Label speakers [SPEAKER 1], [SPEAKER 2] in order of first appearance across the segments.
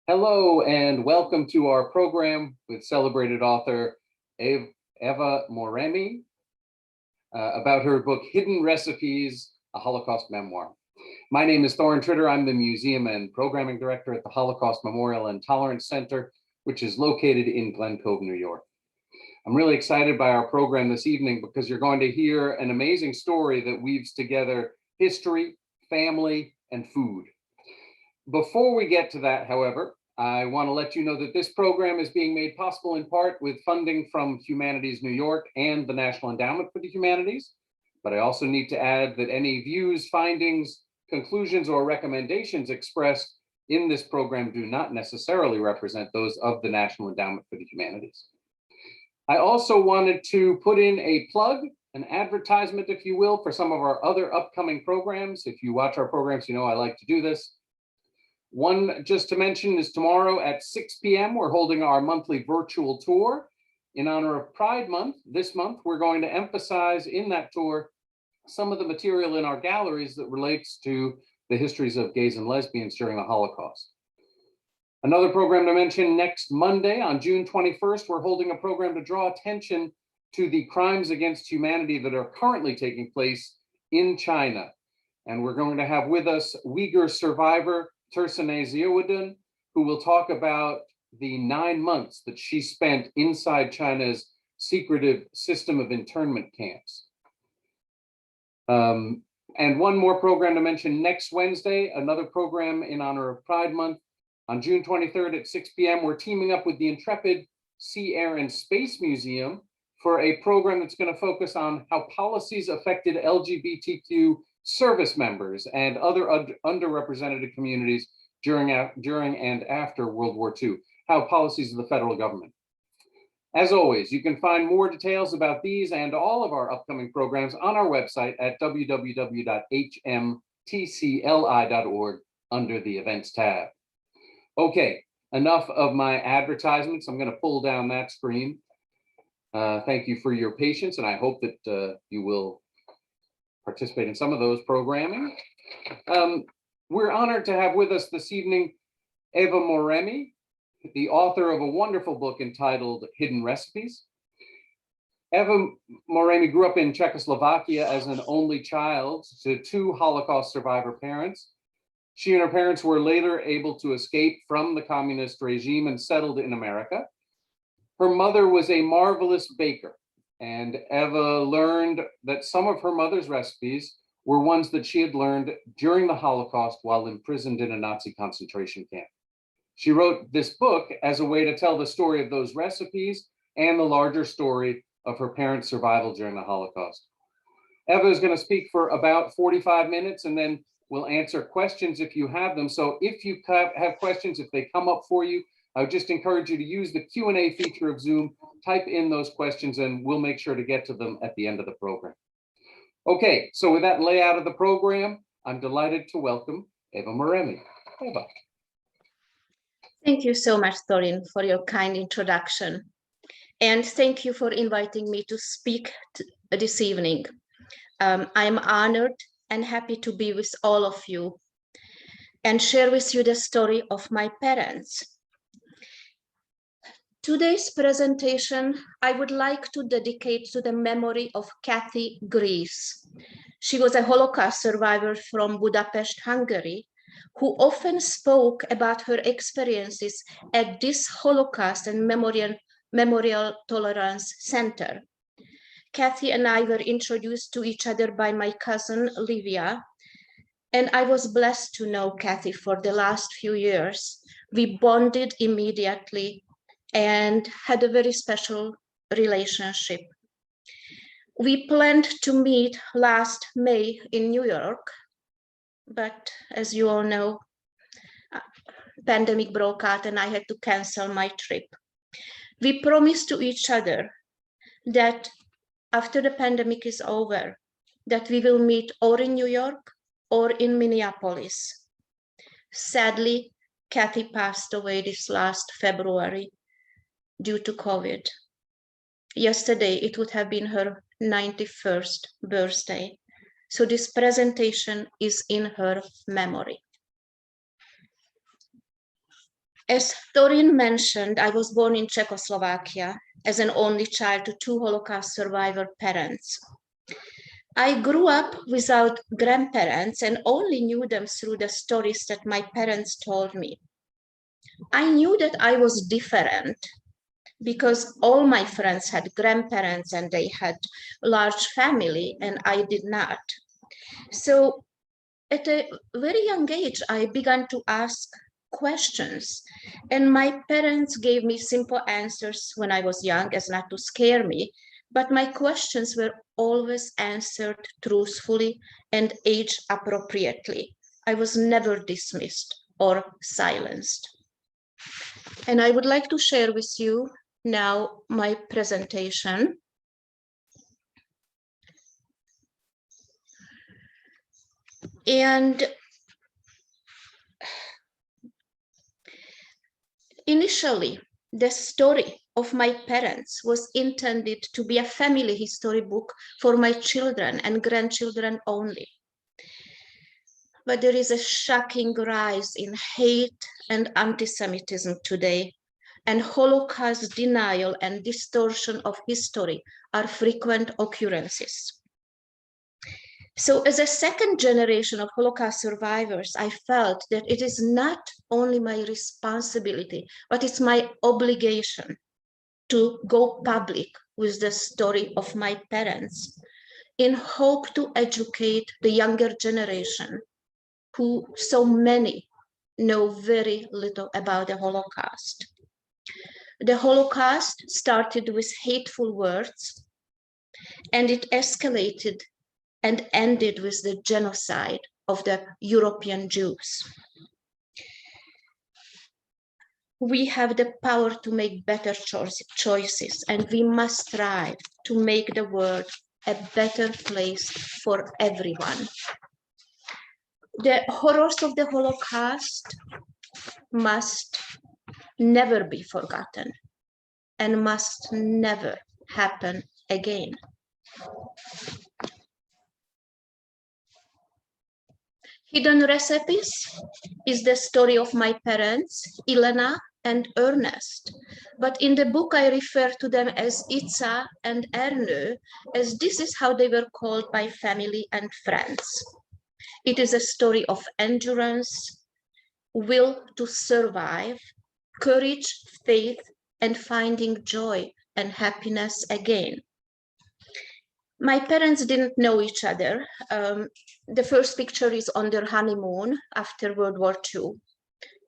[SPEAKER 1] Hello and welcome to our program with celebrated author Eva Moreimi about her book, Hidden Recipes, a Holocaust Memoir. My name is Thorin Tritter. I'm the Museum and Programming Director at the Holocaust Memorial and Tolerance Center, which is located in Glen Cove, New York. I'm really excited by our program this evening because you're going to hear an amazing story that weaves together history, family, and food. Before we get to that, however, I want to let you know that this program is being made possible in part with funding from Humanities New York and the National Endowment for the Humanities. But I also need to add that any views, findings, conclusions, or recommendations expressed in this program do not necessarily represent those of the National Endowment for the Humanities. I also wanted to put in a plug, an advertisement, if you will, for some of our other upcoming programs. If you watch our programs, you know I like to do this. One just to mention is tomorrow at 6 p.m. we're holding our monthly virtual tour. In honor of Pride Month, this month, we're going to emphasize in that tour some of the material in our galleries that relates to the histories of gays and lesbians during the Holocaust. Another program to mention, next Monday on June 21st, we're holding a program to draw attention to the crimes against humanity that are currently taking place in China. And we're going to have with us Uyghur survivor Tersane Ziauddin, who will talk about the 9 months that she spent inside China's secretive system of internment camps. And one more program to mention, next Wednesday, another program in honor of Pride Month. On June 23rd at 6 p.m., we're teaming up with the Intrepid Sea, Air, and Space Museum for a program that's going to focus on how policies affected LGBTQ service members and other underrepresented communities during and after World War II, how policies of the federal government. As always, you can find more details about these and all of our upcoming programs on our website at www.hmtcli.org under the events tab. Okay, enough of my advertisements. I'm going to pull down that screen. Thank you for your patience, and I hope that you will participate in some of those programming. We're honored to have with us this evening Eva Moreimi, the author of a wonderful book entitled Hidden Recipes. Eva Moreimi grew up in Czechoslovakia as an only child to 2 Holocaust survivor parents. She and her parents were later able to escape from the communist regime and settled in America. Her mother was a marvelous baker, and Eva learned that some of her mother's recipes were ones that she had learned during the Holocaust while imprisoned in a Nazi concentration camp. She wrote this book as a way to tell the story of those recipes and the larger story of her parents' survival during the Holocaust. Eva is going to speak for about 45 minutes, and then we'll answer questions if you have them. So if you have questions, if they come up for you, I would just encourage you to use the Q&A feature of Zoom, type in those questions, and we'll make sure to get to them at the end of the program. Okay, so with that layout of the program, I'm delighted to welcome Eva Moreimi. Eva.
[SPEAKER 2] Thank you so much, Thorin, for your kind introduction. And thank you for inviting me to speak this evening. I'm honored and happy to be with all of you and share with you the story of my parents. Today's presentation, I would like to dedicate to the memory of Kathy Greaves. She was a Holocaust survivor from Budapest, Hungary, who often spoke about her experiences at this Holocaust and Memorial Tolerance Center. Kathy and I were introduced to each other by my cousin, Livia, and I was blessed to know Kathy for the last few years. We bonded immediately and had a very special relationship. We planned to meet last May in New York, but as you all know, pandemic broke out and I had to cancel my trip. We promised to each other that after the pandemic is over, that we will meet or in New York or in Minneapolis. Sadly, Kathy passed away this last February due to COVID. Yesterday, it would have been her 91st birthday. So this presentation is in her memory. As Torin mentioned, I was born in Czechoslovakia as an only child to two Holocaust survivor parents. I grew up without grandparents and only knew them through the stories that my parents told me. I knew that I was different because all my friends had grandparents and they had a large family and I did not. So at a very young age, I began to ask questions, and my parents gave me simple answers when I was young as not to scare me, but my questions were always answered truthfully and age appropriately. I was never dismissed or silenced. And I would like to share with you now my presentation. And initially, the story of my parents was intended to be a family history book for my children and grandchildren only. But there is a shocking rise in hate and anti-Semitism today, and Holocaust denial and distortion of history are frequent occurrences. So as a second generation of Holocaust survivors, I felt that it is not only my responsibility, but it's my obligation to go public with the story of my parents in hope to educate the younger generation who so many know very little about the Holocaust. The Holocaust started with hateful words and it escalated and ended with the genocide of the European Jews. We have the power to make better choices, and we must strive to make the world a better place for everyone. The horrors of the Holocaust must never be forgotten and must never happen again. Hidden Recipes is the story of my parents, Ilena and Ernest. But in the book, I refer to them as Itza and Ernő, as this is how they were called by family and friends. It is a story of endurance, will to survive, courage, faith, and finding joy and happiness again. My parents didn't know each other. The first picture is on their honeymoon after World War II,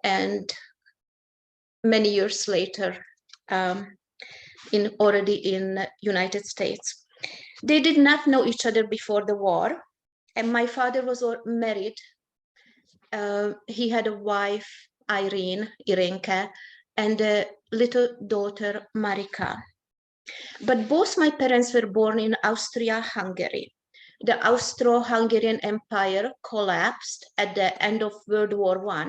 [SPEAKER 2] and many years later, already in United States. They did not know each other before the war, and my father was married. He had a wife, Irenka, and a little daughter, Marika. But both my parents were born in Austria-Hungary. The Austro-Hungarian Empire collapsed at the end of World War I.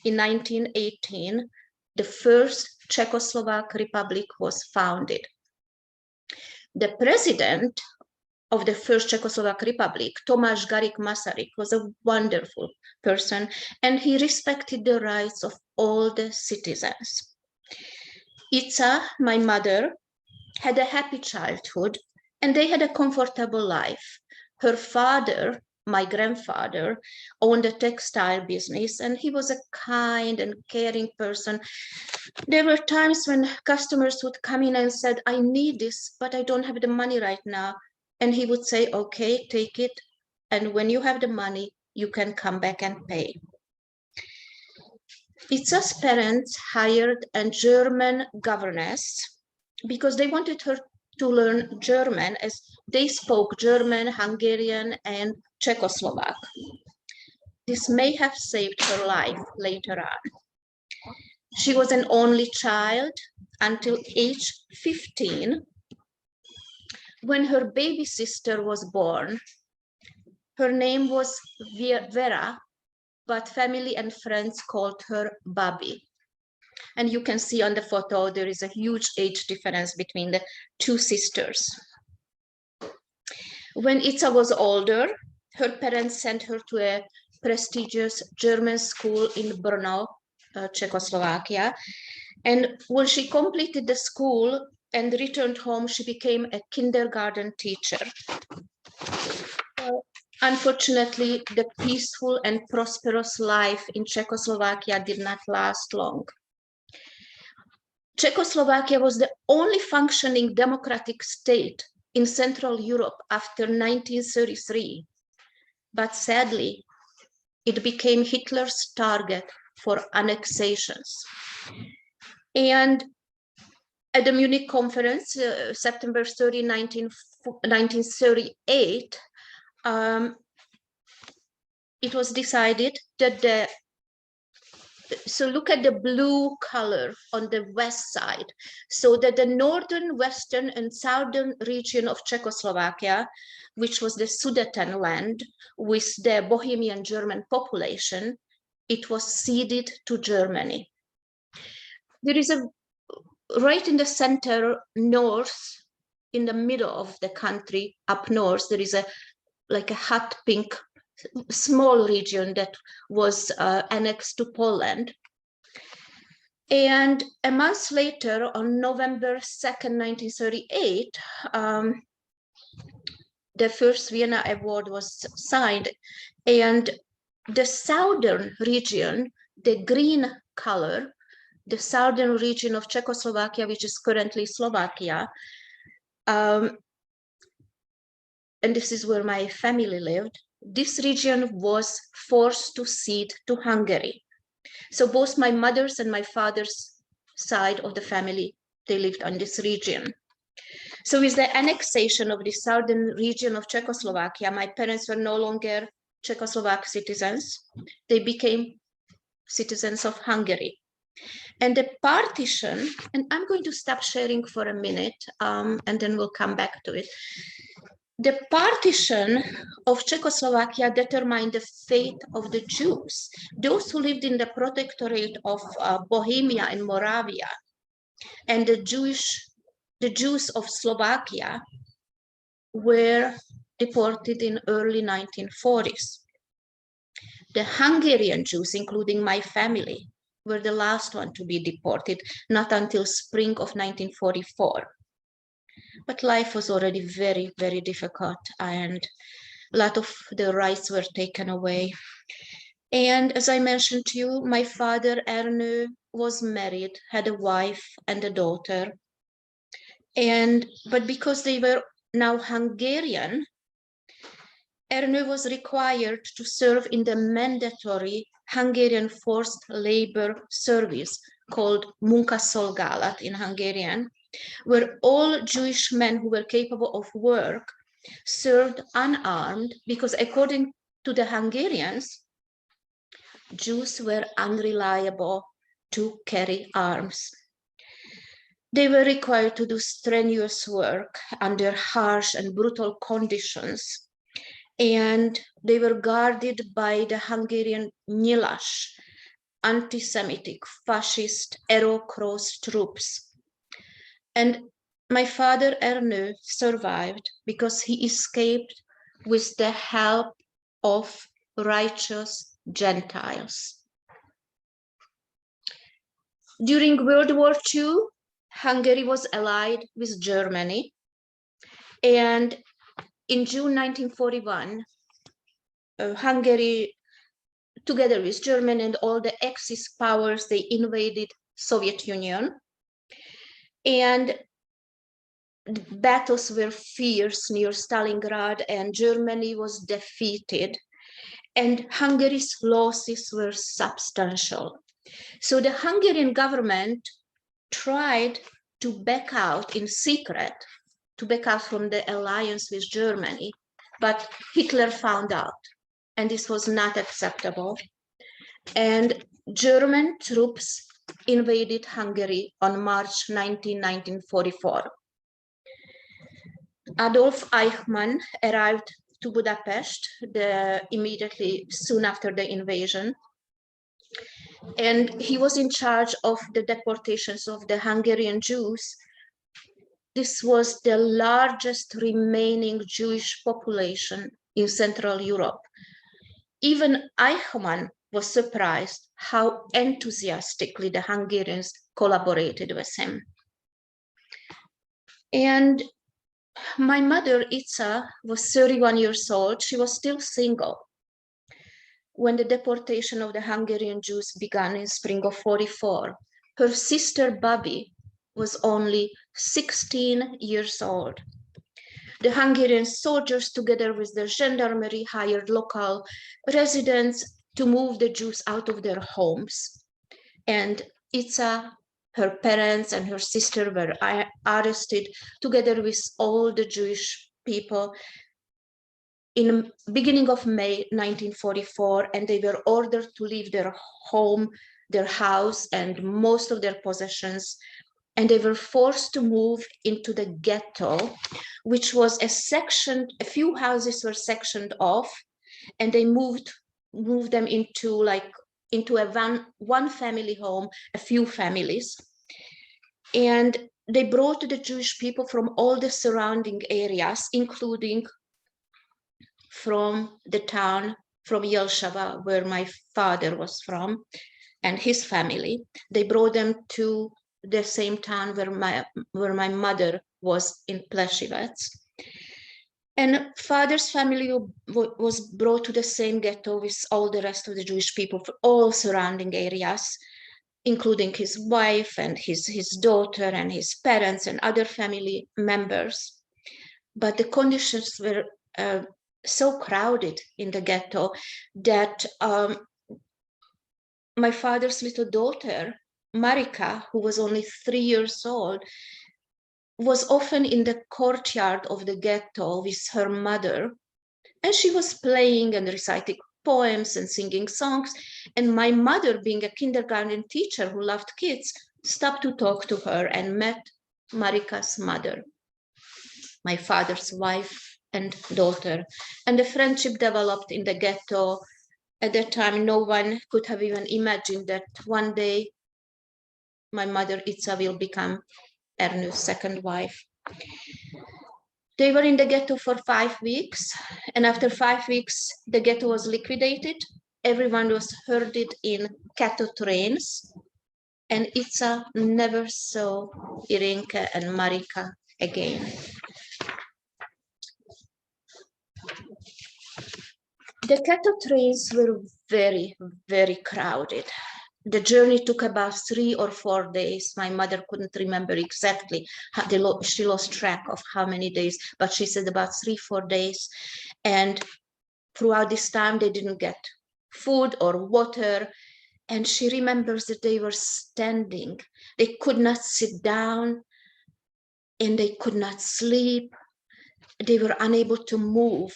[SPEAKER 2] In 1918, the first Czechoslovak Republic was founded. The president of the first Czechoslovak Republic, Tomáš Garrigue Masaryk, was a wonderful person, and he respected the rights of all the citizens. Itza, my mother, had a happy childhood, and they had a comfortable life. Her father, my grandfather, owned a textile business, and he was a kind and caring person. There were times when customers would come in and said, I need this, but I don't have the money right now. And he would say, okay, take it. And when you have the money, you can come back and pay. Itza's parents hired a German governess because they wanted her to learn German, as they spoke German, Hungarian, and Czechoslovak. This may have saved her life later on. She was an only child until age 15. When her baby sister was born, her name was Vera, but family and friends called her Babi. And you can see on the photo, there is a huge age difference between the two sisters. When Itza was older, her parents sent her to a prestigious German school in Brno, Czechoslovakia. And when she completed the school and returned home, she became a kindergarten teacher. Unfortunately, the peaceful and prosperous life in Czechoslovakia did not last long. Czechoslovakia was the only functioning democratic state in Central Europe after 1933. But sadly, it became Hitler's target for annexations. And at the Munich conference, September 30, 1938, it was decided that so look at the blue color on the west side, so that the northern, western, and southern region of Czechoslovakia, which was the Sudetenland with the Bohemian German population, it was ceded to Germany. There is a, right in the center, north, in the middle of the country, up north, there is like a hot pink small region that was annexed to Poland. And a month later, on November 2nd, 1938, the first Vienna Award was signed, and the southern region, the green color, the southern region of Czechoslovakia, which is currently Slovakia, and this is where my family lived, this region was forced to cede to Hungary. So both my mother's and my father's side of the family, they lived on this region. So with the annexation of the southern region of Czechoslovakia, my parents were no longer Czechoslovak citizens. They became citizens of Hungary. And the partition, and I'm going to stop sharing for a minute, and then we'll come back to it. The partition of Czechoslovakia determined the fate of the Jews, those who lived in the protectorate of Bohemia and Moravia, and the Jews of Slovakia were deported in early 1940s. The Hungarian Jews, including my family, were the last one to be deported, not until spring of 1944. But life was already very, very difficult, and a lot of the rights were taken away. And as I mentioned to you, my father, Ernő, was married, had a wife and a daughter. But because they were now Hungarian, Ernő was required to serve in the mandatory Hungarian forced labor service called munkaszolgálat in Hungarian, where all Jewish men who were capable of work served unarmed, because according to the Hungarians, Jews were unreliable to carry arms. They were required to do strenuous work under harsh and brutal conditions, and they were guarded by the Hungarian Nyilas, anti-Semitic, fascist, arrow-cross troops. And my father, Ernő, survived because he escaped with the help of righteous Gentiles. During World War II, Hungary was allied with Germany. And in June 1941, Hungary, together with Germany and all the Axis powers, they invaded Soviet Union. And battles were fierce near Stalingrad, and Germany was defeated. And Hungary's losses were substantial. So the Hungarian government tried to back out in secret, to back out from the alliance with Germany, but Hitler found out, and this was not acceptable. And German troops invaded Hungary on March 19, 1944. Adolf Eichmann arrived to Budapest immediately soon after the invasion, and he was in charge of the deportations of the Hungarian Jews. This was the largest remaining Jewish population in Central Europe. Even Eichmann was surprised how enthusiastically the Hungarians collaborated with him. And my mother, Ica, was 31 years old. She was still single when the deportation of the Hungarian Jews began in spring of 44. Her sister, Bobby, was only 16 years old. The Hungarian soldiers, together with the gendarmerie, hired local residents to move the Jews out of their homes. And Ica, her parents, and her sister were arrested together with all the Jewish people in the beginning of May 1944, and they were ordered to leave their home, their house, and most of their possessions. And they were forced to move into the ghetto, which was a few houses were sectioned off, and they moved them into a one family home, a few families. And they brought the Jewish people from all the surrounding areas, including from the town, from Jelšava, where my father was from, and his family. They brought them to the same town where my mother was, in Plešivec. And father's family was brought to the same ghetto with all the rest of the Jewish people from all surrounding areas, including his wife and his daughter and his parents and other family members. But the conditions were so crowded in the ghetto that my father's little daughter, Marika, who was only 3 years old, was often in the courtyard of the ghetto with her mother, and she was playing and reciting poems and singing songs. And my mother, being a kindergarten teacher who loved kids, stopped to talk to her and met Marika's mother, my father's wife and daughter. And the friendship developed in the ghetto. At that time, no one could have even imagined that one day my mother, Ica, will become Ernő's second wife. They were in the ghetto for 5 weeks, and after 5 weeks, the ghetto was liquidated. Everyone was herded in cattle trains, and Ica never saw Irinka and Marika again. The cattle trains were very, very crowded. The journey took about 3 or 4 days. My mother couldn't remember exactly. She lost track of how many days, but she said about 3-4 days. And throughout this time, they didn't get food or water. And she remembers that they were standing. They could not sit down, and they could not sleep. They were unable to move.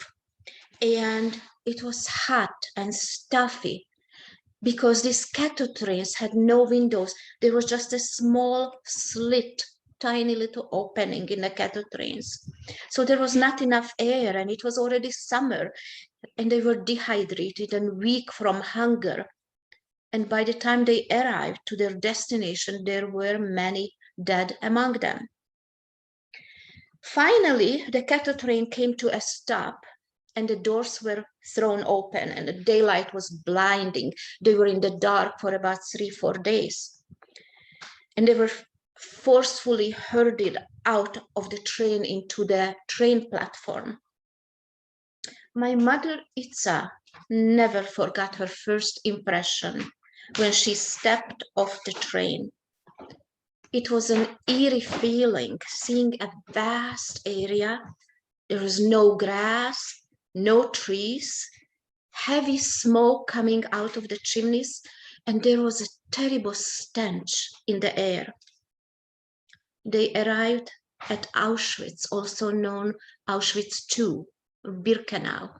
[SPEAKER 2] And it was hot and stuffy, because these cattle trains had no windows. There was just a small slit, tiny little opening in the cattle trains. So there was not enough air, and it was already summer, and they were dehydrated and weak from hunger. And by the time they arrived to their destination, there were many dead among them. Finally, the cattle train came to a stop, and the doors were thrown open, and the daylight was blinding. They were in the dark for about 3-4 days. And they were forcefully herded out of the train into the train platform. My mother, Ica, never forgot her first impression when she stepped off the train. It was an eerie feeling, seeing a vast area. There was no grass, no trees, heavy smoke coming out of the chimneys, and there was a terrible stench in the air. They arrived at Auschwitz, also known Auschwitz II, Birkenau,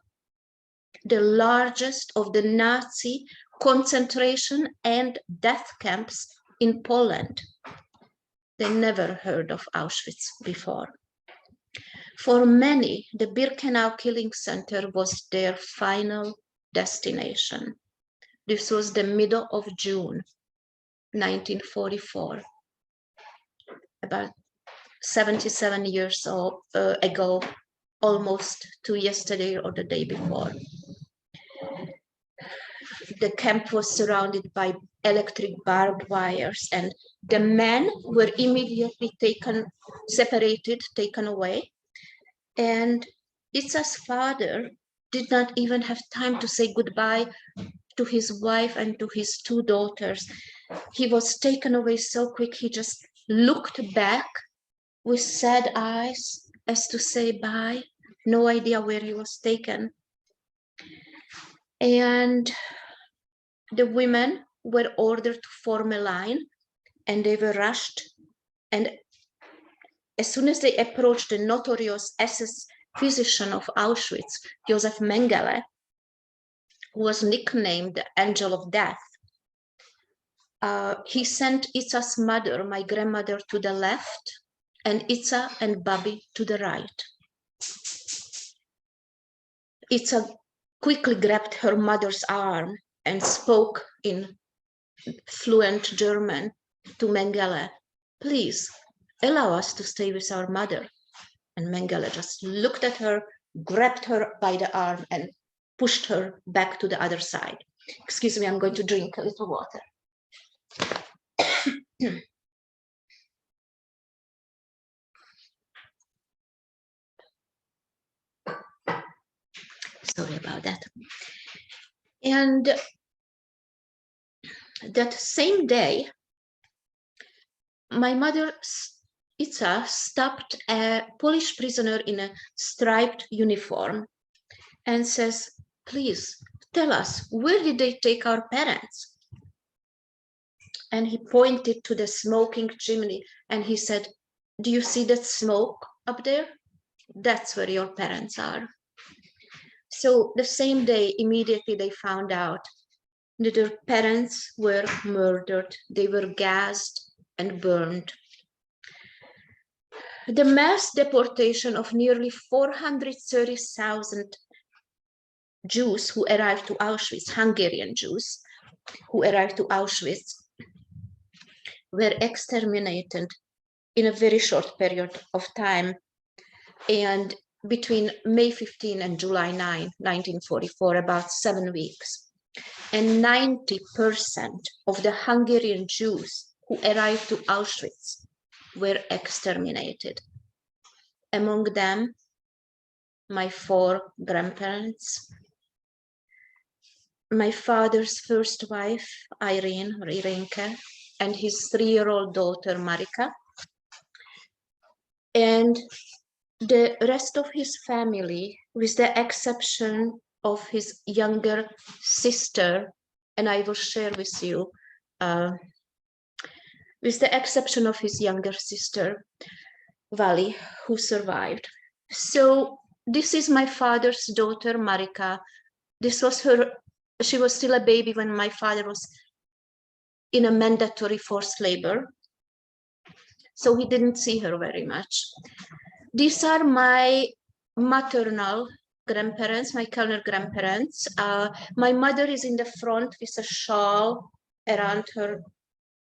[SPEAKER 2] the largest of the Nazi concentration and death camps in Poland. They never heard of Auschwitz before. For many, the Birkenau killing center was their final destination. This was the middle of June, 1944, about 77 years ago, almost to yesterday or the day before. the camp was surrounded by electric barbed wires, and the men were immediately separated, taken away. And Itza's father did not even have time to say goodbye to his wife and to his two daughters. He was taken away so quick, he just looked back with sad eyes as to say bye, no idea where he was taken. And the women were ordered to form a line, and they were rushed. And as soon as they approached the notorious SS physician of Auschwitz, Josef Mengele, who was nicknamed the Angel of Death, he sent Itza's mother, my grandmother, to the left, and Itza and Bobby to the right. Itza quickly grabbed her mother's arm and spoke in fluent German to Mengele, "Please allow us to stay with our mother." And Mengele just looked at her, grabbed her by the arm, and pushed her back to the other side. Excuse me, I'm going to drink a little water. Sorry about that. And that same day, my mother, Itza, stopped a Polish prisoner in a striped uniform and says, "Please tell us, where did they take our parents?" And he pointed to the smoking chimney and he said, "Do you see that smoke up there? That's where your parents are." So the same day, immediately they found out that their parents were murdered. They were gassed and burned. The mass deportation of nearly 430,000 Jews who arrived to Auschwitz, Hungarian Jews who arrived to Auschwitz, were exterminated in a very short period of time. And between May 15 and July 9, 1944, about 7 weeks. And 90% of the Hungarian Jews who arrived to Auschwitz were exterminated. Among them, my 4 grandparents, my father's first wife, Irenke, and his 3-year-old daughter, Marika, and the rest of his family, with the exception of his younger sister, and I will share with you, with the exception of his younger sister, Vali, who survived. So this is my father's daughter, Marika. This was she was still a baby when my father was in a mandatory forced labor. So he didn't see her very much. These are my maternal grandparents, my Kellner grandparents. My mother is in the front with a shawl around her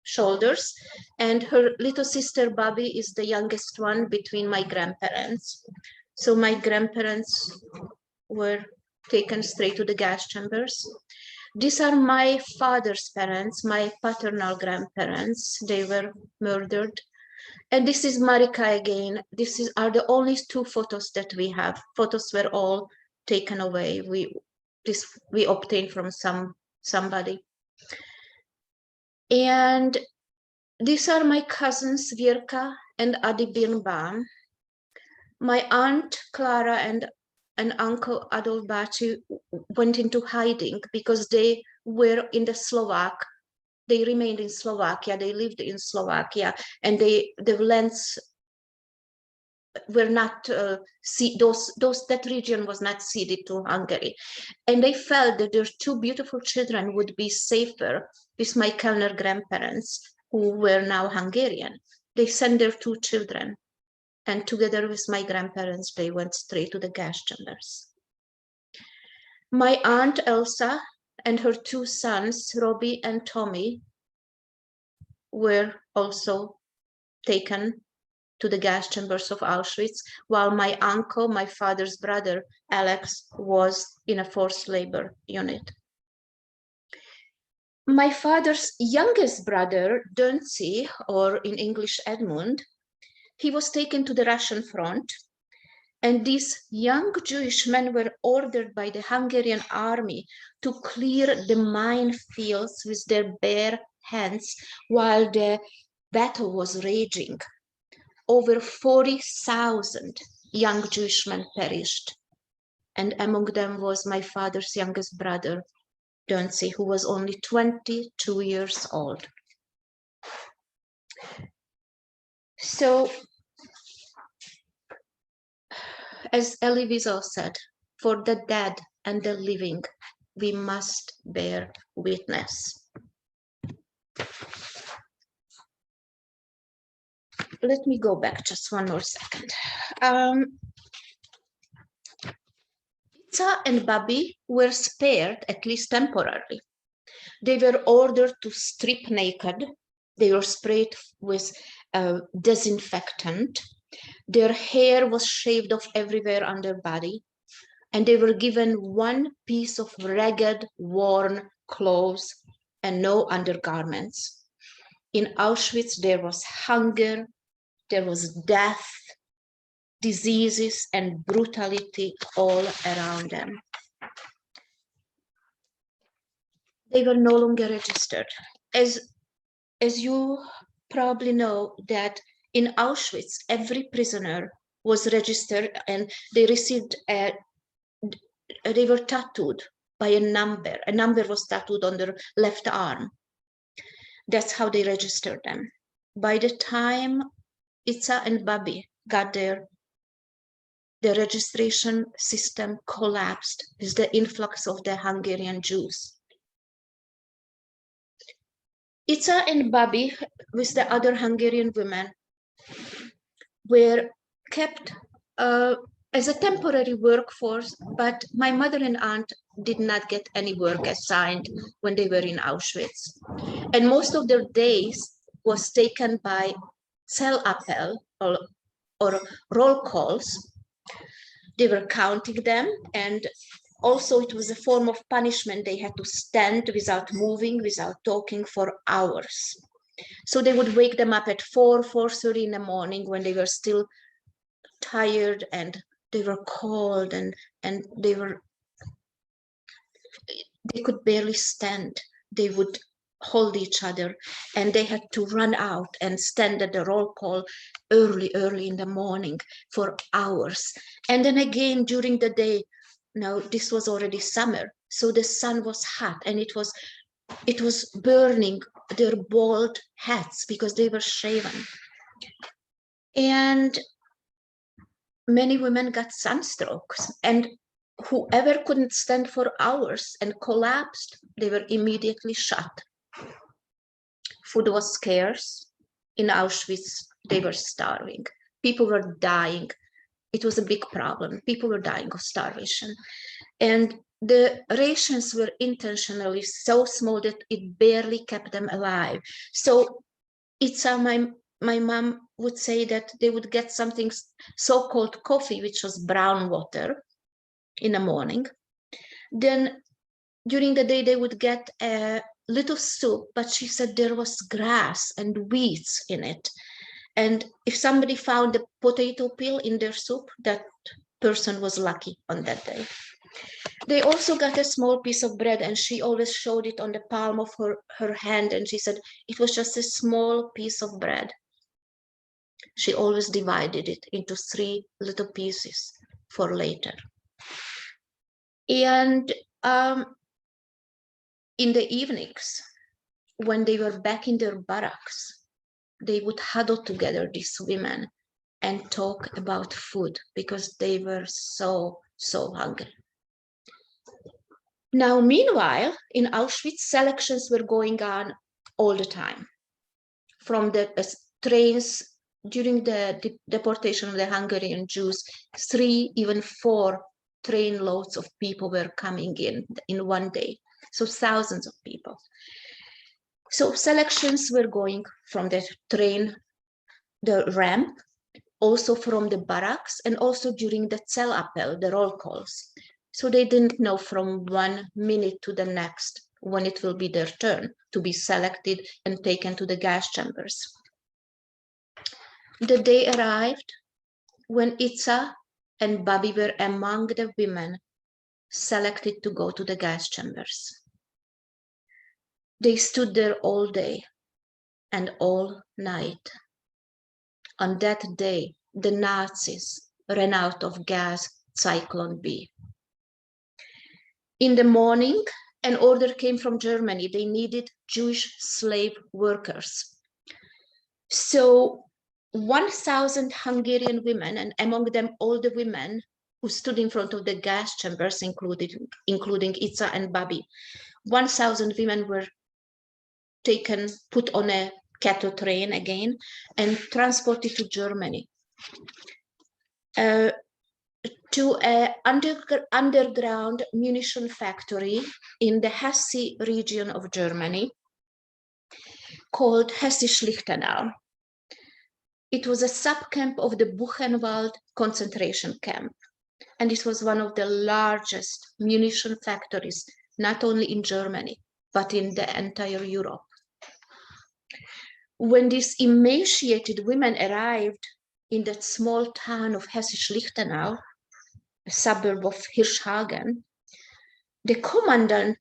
[SPEAKER 2] shoulders, and her little sister Bobby is the youngest one between my grandparents. So my grandparents were taken straight to the gas chambers. These are my father's parents, my paternal grandparents. They were murdered. And this is Marika again. Are the only 2 photos that we have. Photos were all taken away. We obtained from somebody. And these are my cousins Vierka and Adi Birnbaum. My aunt Clara and uncle Adolf Baci went into hiding because they were in the Slovak. They remained in Slovakia. They lived in Slovakia, and the lands were not that region was not ceded to Hungary, and they felt that their 2 beautiful children would be safer with my Kellner grandparents, who were now Hungarian. They sent their 2 children, and together with my grandparents, they went straight to the gas chambers. My aunt Elsa and her 2 sons, Robbie and Tommy, were also taken to the gas chambers of Auschwitz, while my uncle, my father's brother, Alex, was in a forced labor unit. My father's youngest brother, Dönci, or in English, Edmund, he was taken to the Russian front. And these young Jewish men were ordered by the Hungarian army to clear the minefields with their bare hands while the battle was raging. Over 40,000 young Jewish men perished. And among them was my father's youngest brother, Dönci, who was only 22 years old. So, as Elie Wiesel said, for the dead and the living, we must bear witness. Let me go back just one more second. Ica and Babi were spared, at least temporarily. They were ordered to strip naked. They were sprayed with disinfectant. Their hair was shaved off everywhere on their body, and they were given one piece of ragged, worn clothes and no undergarments. In Auschwitz, there was hunger, there was death, diseases, and brutality all around them. They were no longer registered. As you probably know, that in Auschwitz, every prisoner was registered, and they received they were tattooed by a number. A number was tattooed on their left arm. That's how they registered them. By the time Ica and Babi got there, the registration system collapsed with the influx of the Hungarian Jews. Ica and Babi, with the other Hungarian women, were kept as a temporary workforce, but my mother and aunt did not get any work assigned when they were in Auschwitz. And most of their days was taken by Zellappell or roll calls. They were counting them, and also it was a form of punishment. They had to stand without moving, without talking for hours. So they would wake them up at 4:30 in the morning when they were still tired and they were cold and they could barely stand. They would hold each other, and they had to run out and stand at the roll call early in the morning for hours. And then again during the day. Now this was already summer, so the sun was hot, and it was burning their bald heads because they were shaven. And many women got sunstrokes, and whoever couldn't stand for hours and collapsed, they were immediately shot. Food was scarce. In Auschwitz, they were starving. People were dying. It was a big problem. People were dying of starvation. And the rations were intentionally so small that it barely kept them alive. So my mom would say that they would get something so-called coffee, which was brown water, in the morning. Then during the day, they would get a little soup, but she said there was grass and weeds in it. And if somebody found a potato peel in their soup, that person was lucky on that day. They also got a small piece of bread, and she always showed it on the palm of her hand, and she said it was just a small piece of bread. She always divided it into 3 little pieces for later. And in the evenings, when they were back in their barracks, they would huddle together, these women, and talk about food because they were so hungry. Now, meanwhile, in Auschwitz, selections were going on all the time. From the trains during the deportation of the Hungarian Jews, 3, even 4 train loads of people were coming in one day. So thousands of people. So selections were going from the train, the ramp, also from the barracks, and also during the Zellappell, the roll calls. So they didn't know from one minute to the next when it will be their turn to be selected and taken to the gas chambers. The day arrived when Itza and Bobby were among the women selected to go to the gas chambers. They stood there all day and all night. On that day, the Nazis ran out of gas Zyklon B. In the morning, an order came from Germany. They needed Jewish slave workers. So 1,000 Hungarian women, and among them all the women who stood in front of the gas chambers, including Itza and Babi, 1,000 women were taken, put on a cattle train again, and transported to Germany, to an underground munition factory in the Hesse region of Germany called Hesse-Schlichtenau. It was a subcamp of the Buchenwald concentration camp, and it was one of the largest munition factories, not only in Germany, but in the entire Europe. When these emaciated women arrived in that small town of Hesse-Schlichtenau, a suburb of Hirschhagen, the commandant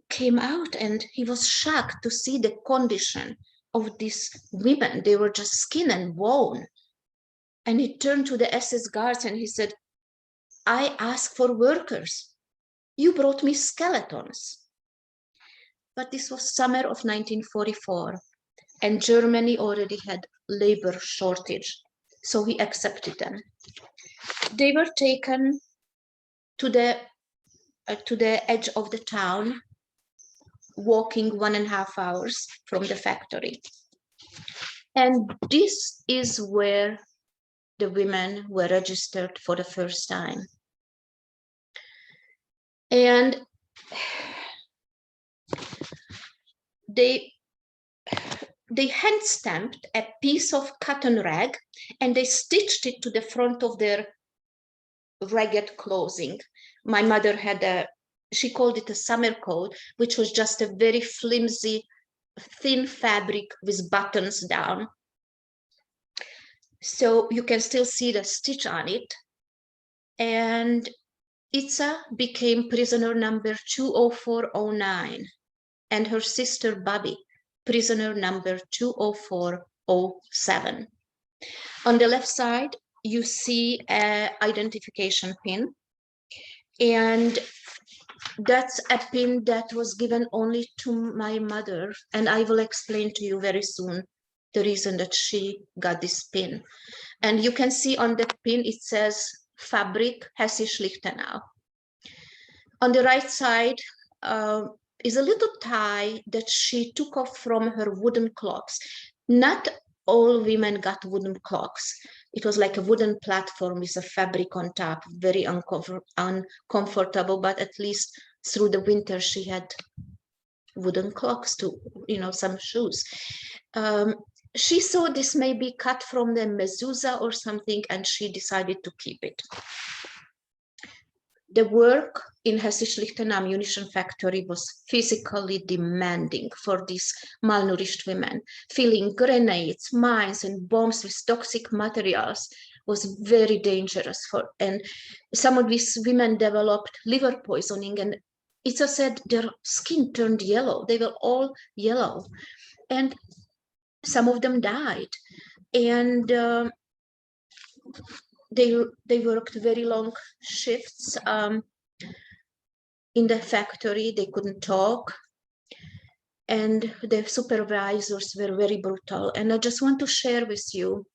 [SPEAKER 2] came out and he was shocked to see the condition of these women. They were just skin and bone. And he turned to the SS guards and he said, "I asked for workers. You brought me skeletons." But this was summer of 1944, and Germany already had labor shortage, so he accepted them. They were taken to the edge of the town, walking 1.5 hours from the factory. And this is where the women were registered for the first time. And they hand stamped a piece of cotton rag and they stitched it to the front of their ragged clothing. My mother had she called it a summer coat, which was just a very flimsy, thin fabric with buttons down. So you can still see the stitch on it. And Itza became prisoner number 20409, and her sister Bobby, prisoner number 20407. On the left side, you see an identification pin, and that's a pin that was given only to my mother, and I will explain to you very soon the reason that she got this pin. And you can see on the pin it says Fabrik Hesse-Schlichtenau. On the right side is a little tie that she took off from her wooden clocks. Not all women got wooden clocks. It was like a wooden platform with a fabric on top, very uncomfortable, but at least through the winter she had wooden clocks to, some shoes. She saw this may be cut from the mezuzah or something, and she decided to keep it. The work in Hesse-Schlichtenau munition factory was physically demanding for these malnourished women. Filling grenades, mines, and bombs with toxic materials was very dangerous and some of these women developed liver poisoning, and Itza said their skin turned yellow. They were all yellow, and some of them died. And they worked very long shifts in the factory. They couldn't talk, and the supervisors were very brutal. And I just want to share with you,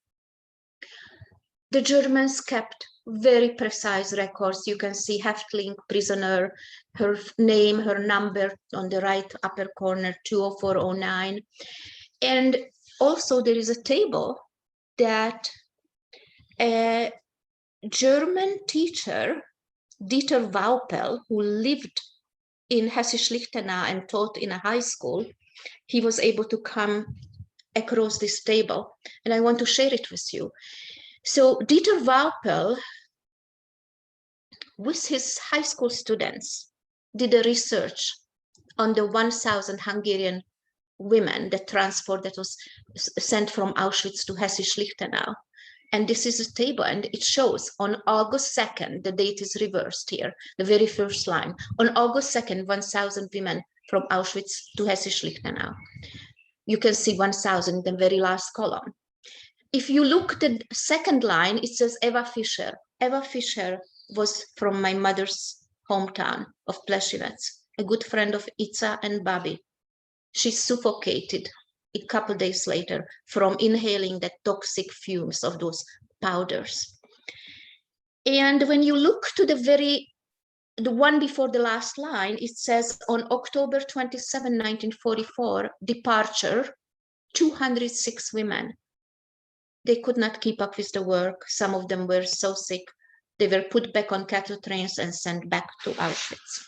[SPEAKER 2] the Germans kept very precise records. You can see Häftling, prisoner, her name, her number on the right upper corner, 20409. And also there is a table that a German teacher, Dieter Waupel, who lived in Hesse-Schlichtenau and taught in a high school, he was able to come across this table, and I want to share it with you. So Dieter Waupel, with his high school students, did a research on the 1,000 Hungarian women, the transport that was sent from Auschwitz to Hesse-Lichtenau. And this is a table, and it shows on August 2nd, the date is reversed here, the very first line. On August 2nd, 1,000 women from Auschwitz to Hesse-Lichtenau. You can see 1,000 in the very last column. If you look at the second line, it says Eva Fischer. Eva Fischer was from my mother's hometown of Plešivec, a good friend of Itza and Babi. She suffocated a couple days later from inhaling the toxic fumes of those powders. And when you look to the one before the last line, it says on October 27, 1944, departure, 206 women. They could not keep up with the work. Some of them were so sick, they were put back on cattle trains and sent back to Auschwitz.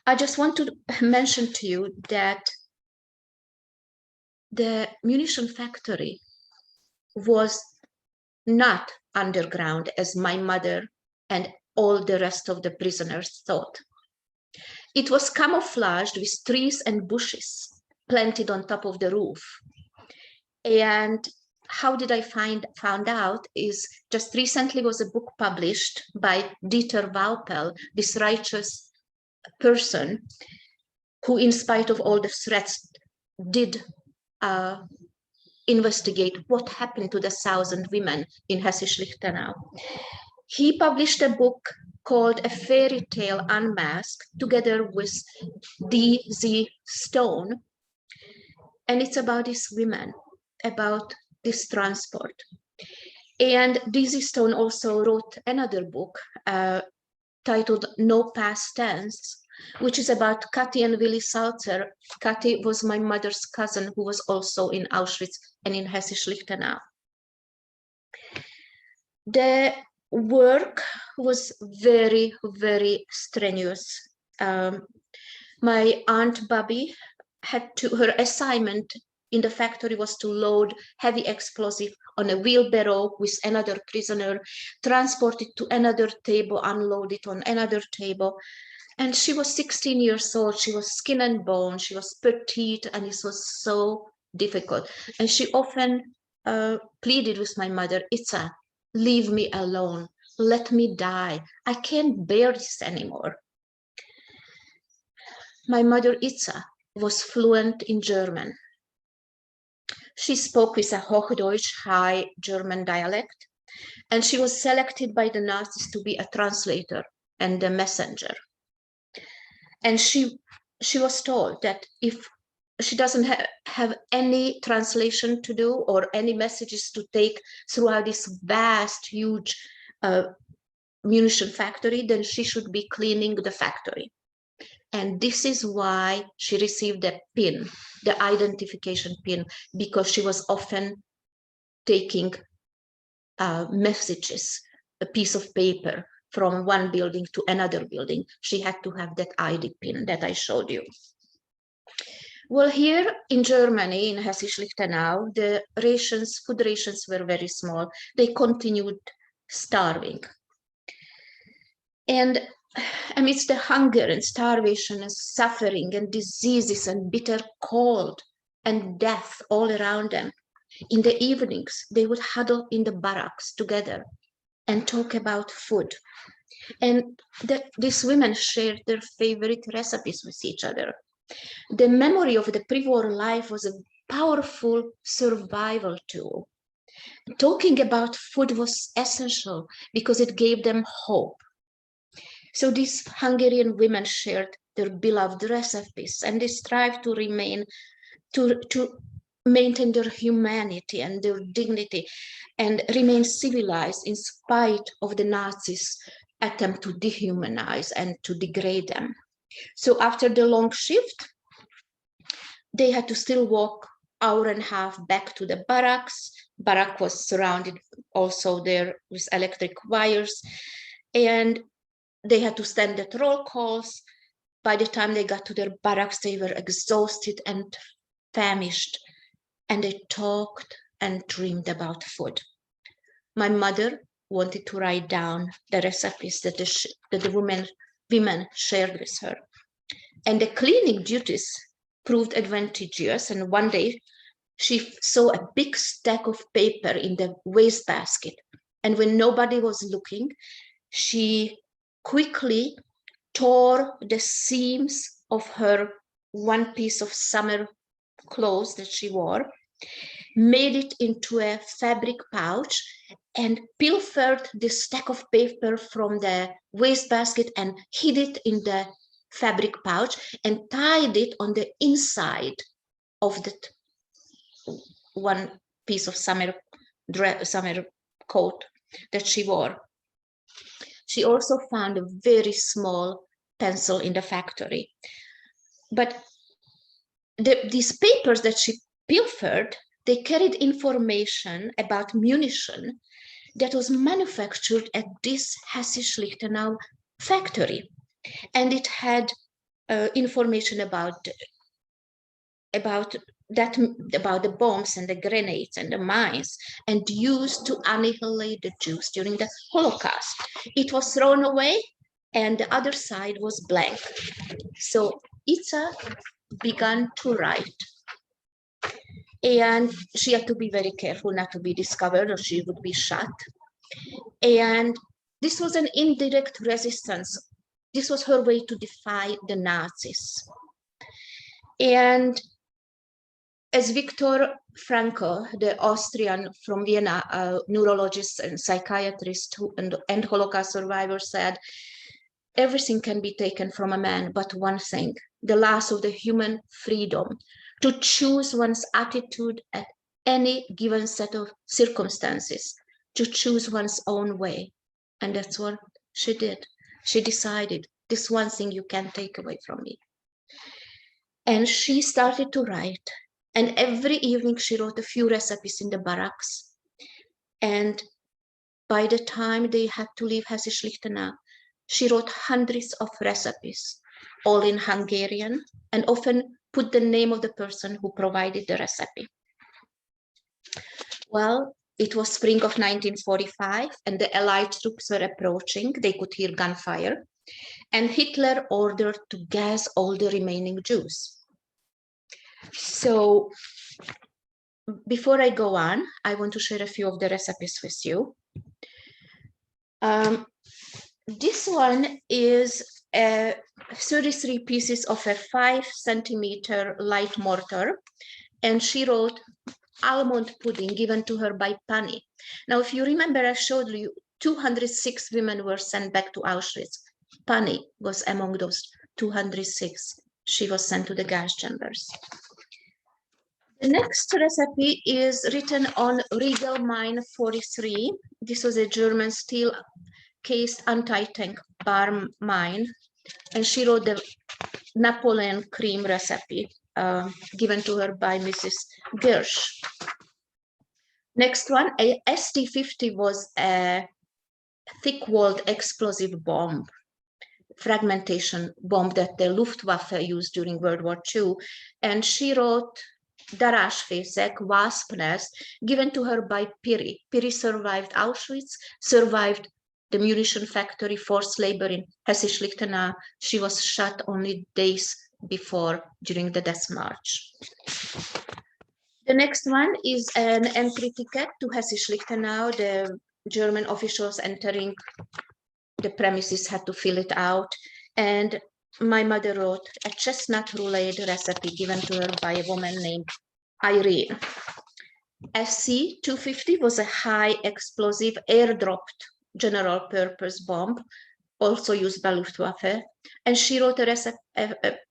[SPEAKER 2] I just want to mention to you that the munition factory was not underground as my mother and all the rest of the prisoners thought. It was camouflaged with trees and bushes planted on top of the roof. And how did I found out is just recently was a book published by Dieter Vaupel, this righteous person who, in spite of all the threats, did investigate what happened to the 1,000 women in Hesse-Lichtenau. He published a book called A Fairy Tale Unmasked, together with D.Z. Stone. And it's about these women, about this transport. And D.Z. Stone also wrote another book titled No Past Tense, which is about Kati and Willy Salzer. Kati was my mother's cousin who was also in Auschwitz and in Hesse-Lichtenau. The work was very, very strenuous. My aunt Babi her assignment in the factory was to load heavy explosive on a wheelbarrow with another prisoner, transport it to another table, unload it on another table. And she was 16 years old. She was skin and bone. She was petite, and this was so difficult. And she often pleaded with my mother, Itza, leave me alone. Let me die. I can't bear this anymore. My mother, Itza, was fluent in German. She spoke with a Hochdeutsch, high German dialect, and she was selected by the Nazis to be a translator and a messenger. And she was told that if she doesn't have any translation to do or any messages to take throughout this vast, huge munition factory, then she should be cleaning the factory. And this is why she received a pin, the identification pin, because she was often taking messages, a piece of paper from one building to another building. She had to have that ID pin that I showed you. Well, here in Germany, in Hesse-Lichtenau, the food rations were very small. They continued starving. And amidst the hunger and starvation and suffering and diseases and bitter cold and death all around them, in the evenings, they would huddle in the barracks together and talk about food. And these women shared their favorite recipes with each other. The memory of the pre-war life was a powerful survival tool. Talking about food was essential because it gave them hope. So these Hungarian women shared their beloved recipes, and they strived to maintain their humanity and their dignity and remain civilized in spite of the Nazis' attempt to dehumanize and to degrade them. So after the long shift, they had to still walk an hour and a half back to the barracks. Barrack was surrounded also there with electric wires, and they had to stand at roll calls. By the time they got to their barracks, they were exhausted and famished, and they talked and dreamed about food. My mother wanted to write down the recipes that the women shared with her. And the cleaning duties proved advantageous. And one day she saw a big stack of paper in the wastebasket. And when nobody was looking, she quickly tore the seams of her one piece of summer clothes that she wore, made it into a fabric pouch, and pilfered the stack of paper from the wastebasket and hid it in the fabric pouch and tied it on the inside of that one piece of summer coat that she wore. She also found a very small pencil in the factory. But these papers that she pilfered, they carried information about munition that was manufactured at this Hesse-Schlichtenau factory. And it had information about the bombs and the grenades and the mines, and used to annihilate the Jews during the Holocaust. It was thrown away, and the other side was blank. So Itza began to write. And she had to be very careful not to be discovered, or she would be shot. And this was an indirect resistance. This was her way to defy the Nazis. And as Viktor Frankl, the Austrian from Vienna, neurologist and psychiatrist and Holocaust survivor, said, everything can be taken from a man, but one thing, the loss of the human freedom to choose one's attitude at any given set of circumstances, to choose one's own way. And that's what she did. She decided, this one thing you can't take away from me. And she started to write. And every evening she wrote a few recipes in the barracks. And by the time they had to leave Hesse-Schlichtenau, she wrote hundreds of recipes, all in Hungarian, and often put the name of the person who provided the recipe. Well, it was spring of 1945, and the Allied troops were approaching. They could hear gunfire, and Hitler ordered to gas all the remaining Jews. So before I go on, I want to share a few of the recipes with you. This one is 33 pieces of a 5-centimeter light mortar, and she wrote almond pudding given to her by Pani. Now, if you remember, I showed you 206 women were sent back to Auschwitz. Pani was among those 206. She was sent to the gas chambers. The next recipe is written on Riegel Mine 43. This was a German steel-cased anti-tank bar mine, and she wrote the Napoleon cream recipe given to her by Mrs. Gersh. Next one, a ST-50 was a thick-walled explosive bomb, fragmentation bomb that the Luftwaffe used during World War II, and she wrote Darázsfészek, wasp nest, given to her by Piri. Piri survived Auschwitz, survived the munition factory, forced labor in Hesse-Schlichtenau. She was shot only days before during the death march. The next one is an entry ticket to Hesse-Schlichtenau. The German officials entering the premises had to fill it out. And my mother wrote a chestnut roulade recipe given to her by a woman named Irene. SC-250 was a high explosive air-dropped general purpose bomb, also used by Luftwaffe. And she wrote a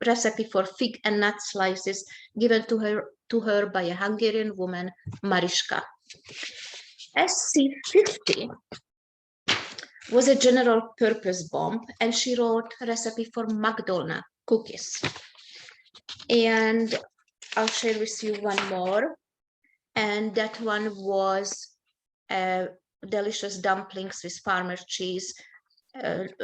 [SPEAKER 2] recipe for fig and nut slices given to her by a Hungarian woman, Mariska. SC-50 was a general purpose bomb, and she wrote a recipe for Magdolna cookies. And I'll share with you one more, and that one was delicious dumplings with farmer's cheese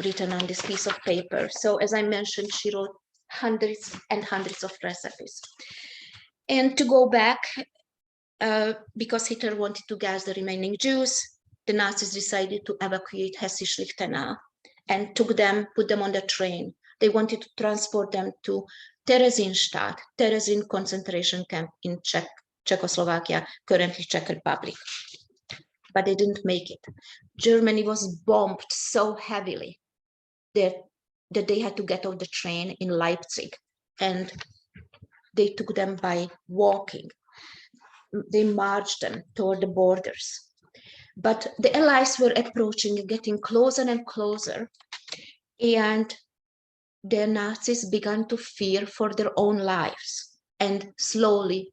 [SPEAKER 2] written on this piece of paper. So as I mentioned, she wrote hundreds and hundreds of recipes. And to go back, because Hitler wanted to gas the remaining Jews, the Nazis decided to evacuate Hesse-Schlichtenau and put them on the train They wanted to transport them to Theresienstadt, Terezin concentration camp in Czechoslovakia, currently Czech Republic. But they didn't make it. Germany was bombed so heavily that they had to get off the train in Leipzig, and they took them by walking. They marched them toward the borders. But the Allies were approaching, getting closer and closer, and the Nazis began to fear for their own lives and slowly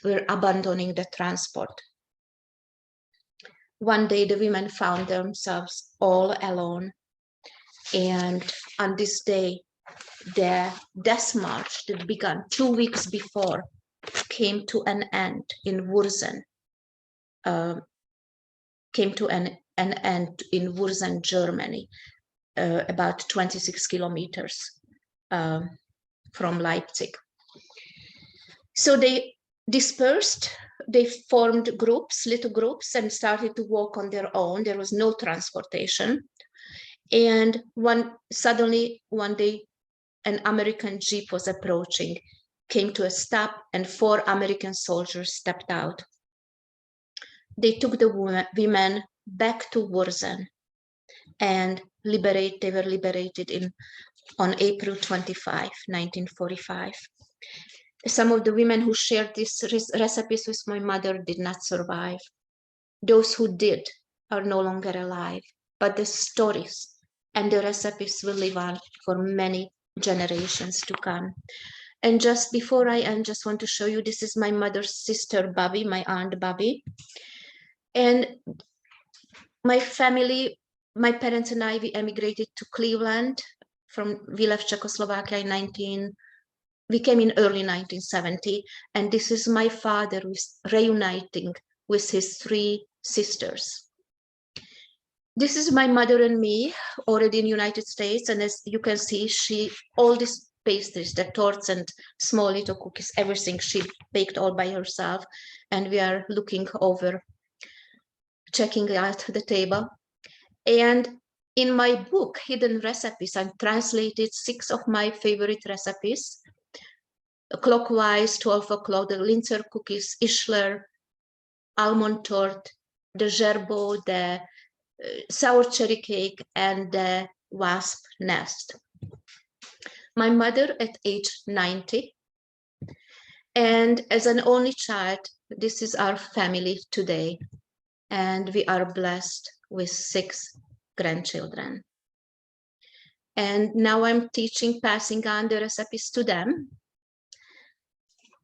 [SPEAKER 2] were abandoning the transport. One day the women found themselves all alone, and on this day the death march that began 2 weeks before came to an end in Wurzen, Germany, about 26 kilometers from Leipzig. So they dispersed, they formed groups, little groups, and started to walk on their own. There was no transportation. And suddenly one day, an American jeep was approaching, came to a stop, and 4 American soldiers stepped out. They took the women back to Wurzen and they were liberated on April 25, 1945. Some of the women who shared these recipes with my mother did not survive. Those who did are no longer alive, but the stories and the recipes will live on for many generations to come. And just before I end, just want to show you, this is my mother's sister, Bobby, my aunt Bobby. And my family, my parents and I, we emigrated to Cleveland. We left Czechoslovakia we came in early 1970. And this is my father who's reuniting with his 3 sisters. This is my mother and me already in the United States. And as you can see, all these pastries, the torts and small little cookies, everything she baked all by herself. And we are looking over, checking out the table. And in my book, Hidden Recipes, I've translated 6 of my favorite recipes. Clockwise, 12 o'clock, the Linzer cookies, Ischler, Almond Tort, the Gerbeau, the sour cherry cake, and the wasp nest. My mother at age 90. And as an only child, this is our family today. And we are blessed with 6 grandchildren. And now I'm teaching, passing on the recipes to them.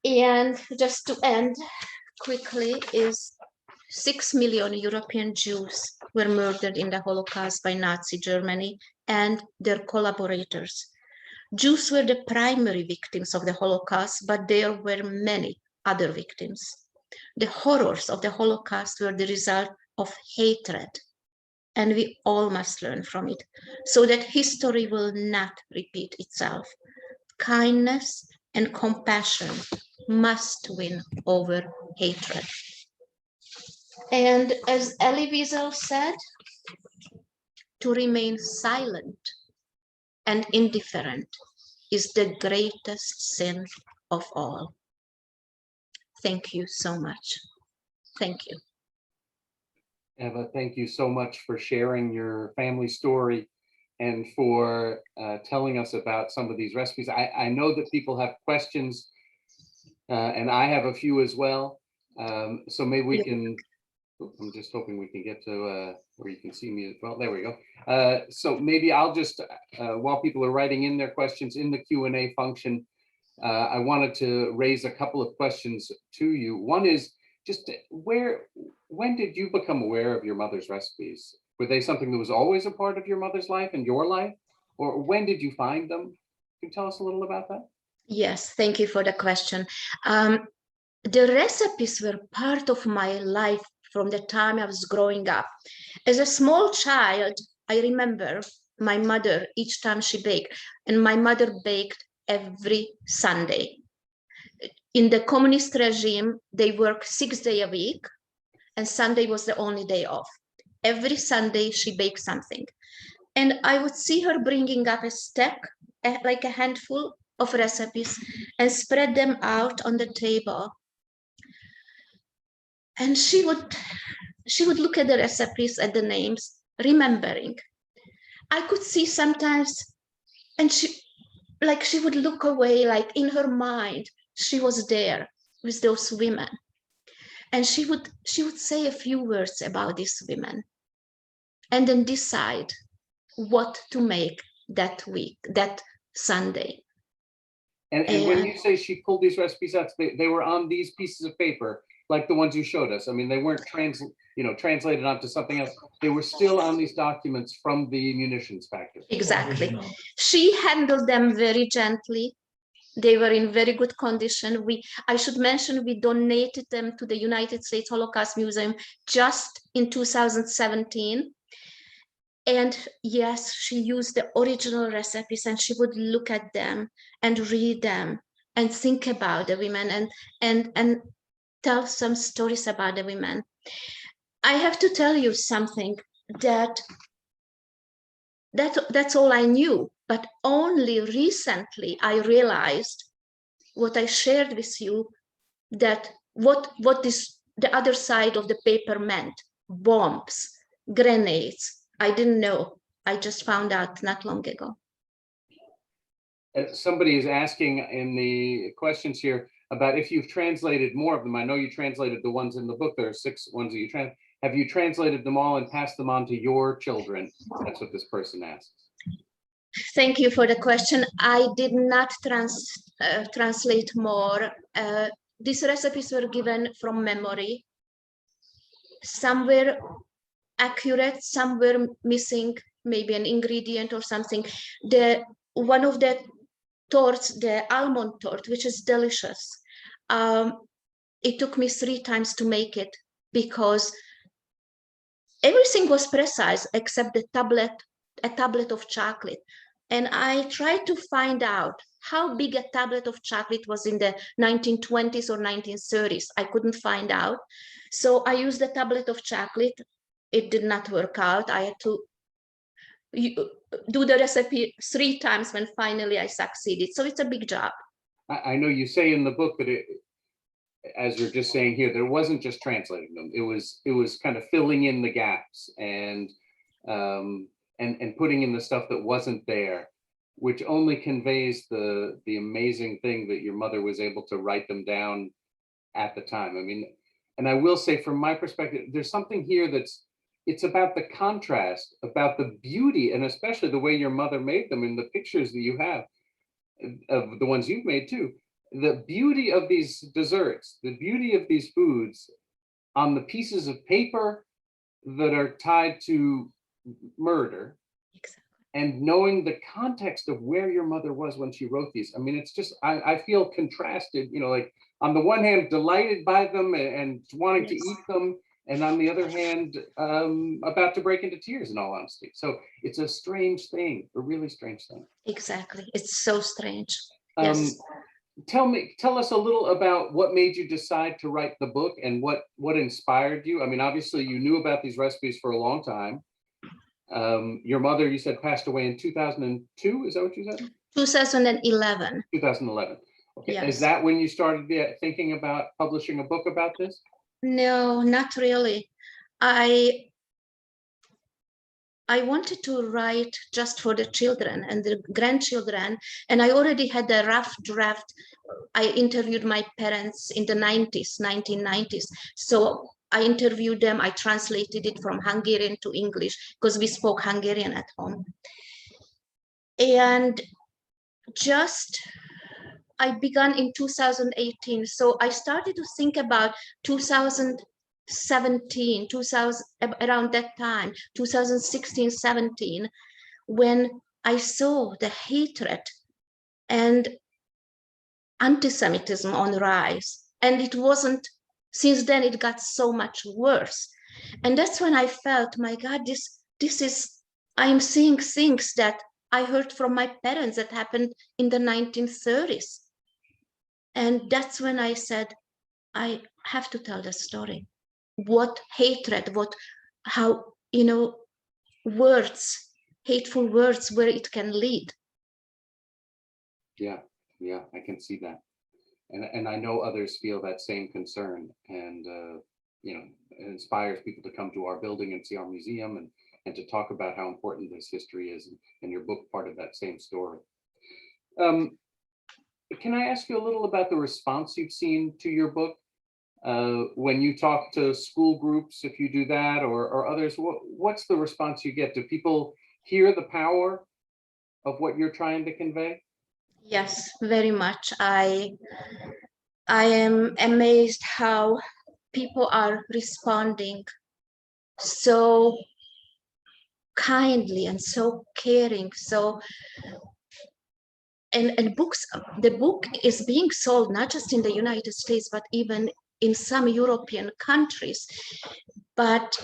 [SPEAKER 2] And just to end quickly is 6 million European Jews were murdered in the Holocaust by Nazi Germany and their collaborators. Jews were the primary victims of the Holocaust, but there were many other victims. The horrors of the Holocaust were the result of hatred, and we all must learn from it so that history will not repeat itself. Kindness and compassion must win over hatred. And as Elie Wiesel said, to remain silent and indifferent is the greatest sin of all. Thank you so much. Thank you.
[SPEAKER 1] Eva, thank you so much for sharing your family story and for telling us about some of these recipes. I know that people have questions, and I have a few as well. So maybe we can, I'm just hoping we can get to where you can see me as well. There we go. So maybe I'll just, while people are writing in their questions in the Q&A function, I wanted to raise a couple of questions to you. One is just when did you become aware of your mother's recipes? Were they something that was always a part of your mother's life and your life? Or when did you find them? Can you tell us a little about that?
[SPEAKER 2] Yes, thank you for the question. The recipes were part of my life from the time I was growing up. As a small child, I remember my mother, each time she baked, and my mother baked every Sunday. In the communist regime, they worked 6 days a week, and Sunday was the only day off. Every Sunday, she baked something. And I would see her bringing up a stack like a handful of recipes and spread them out on the table. And she would look at the recipes, at the names, remembering. I could see sometimes, and she would look away, like in her mind, she was there with those women. And she would say a few words about these women and then decide what to make that week, that Sunday.
[SPEAKER 1] And when you say she pulled these recipes out, they were on these pieces of paper, like the ones you showed us. I mean, they weren't translated onto something else. They were still on these documents from the munitions factory.
[SPEAKER 2] Exactly. She handled them very gently. They were in very good condition. I should mention, we donated them to the United States Holocaust Museum just in 2017. And yes, she used the original recipes, and she would look at them and read them and think about the women and tell some stories about the women. I have to tell you something, that's all I knew, but only recently I realized what I shared with you, that what this the other side of the paper meant: bombs, grenades. I didn't know. I just found out not long ago.
[SPEAKER 1] Somebody is asking in the questions here about if you've translated more of them. I know you translated the ones in the book. There are 6 ones that you translated. Have you translated them all and passed them on to your children? That's what this person asks.
[SPEAKER 2] Thank you for the question. I did not translate more. These recipes were given from memory. Some were accurate, some were missing, maybe an ingredient or something. One of the torts, the almond tort, which is delicious, it took me 3 times to make it because everything was precise except a tablet of chocolate. And I tried to find out how big a tablet of chocolate was in the 1920s or 1930s. I couldn't find out. So I used a tablet of chocolate. It did not work out. I had to do the recipe 3 times when finally I succeeded. So it's a big job.
[SPEAKER 1] I know you say in the book that as you're just saying here, there wasn't just translating them. It was kind of filling in the gaps and putting in the stuff that wasn't there, which only conveys the amazing thing that your mother was able to write them down at the time. I mean, and I will say from my perspective, there's something here it's about the contrast, about the beauty, and especially the way your mother made them in the pictures that you have of the ones you've made too. The beauty of these desserts, the beauty of these foods on the pieces of paper that are tied to murder, and knowing the context of where your mother was when she wrote these. I mean, it's just, I feel contrasted, like on the one hand, delighted by them and wanting to eat them, and on the other hand, about to break into tears, in all honesty. So it's a strange thing, a really strange thing.
[SPEAKER 2] Exactly. It's so strange. Yes.
[SPEAKER 1] Tell us a little about what made you decide to write the book and what inspired you. I mean, obviously you knew about these recipes for a long time. Your mother, you said, passed away in 2002. Is that what you said?
[SPEAKER 2] 2011.
[SPEAKER 1] 2011. Okay.
[SPEAKER 2] Yes.
[SPEAKER 1] Is that when you started thinking about publishing a book about this?
[SPEAKER 2] No, not really. I wanted to write just for the children and the grandchildren, and I already had a rough draft. I interviewed my parents in the 1990s. So I interviewed them, I translated it from Hungarian to English because we spoke Hungarian at home. And I began in 2018. So I started to think about 2017, around that time, 2016, 17, when I saw the hatred and anti-Semitism on rise. And it wasn't, since then it got so much worse. And that's when I felt, my God, this is, I'm seeing things that I heard from my parents that happened in the 1930s. And that's when I said, I have to tell the story. What hatred, how, words, hateful words, where it can lead.
[SPEAKER 1] Yeah, yeah, I can see that. And I know others feel that same concern, and you know, it inspires people to come to our building and see our museum, and to talk about how important this history is, and your book part of that same story. Can I ask you a little about the response you've seen to your book? When you talk to school groups, if you do that, or others, what's the response you get? Do people hear the power of what you're trying to convey?
[SPEAKER 2] Yes, very much. I am amazed how people are responding so kindly and so caring. So, and books, the book is being sold not just in the United States, but even in some European countries. But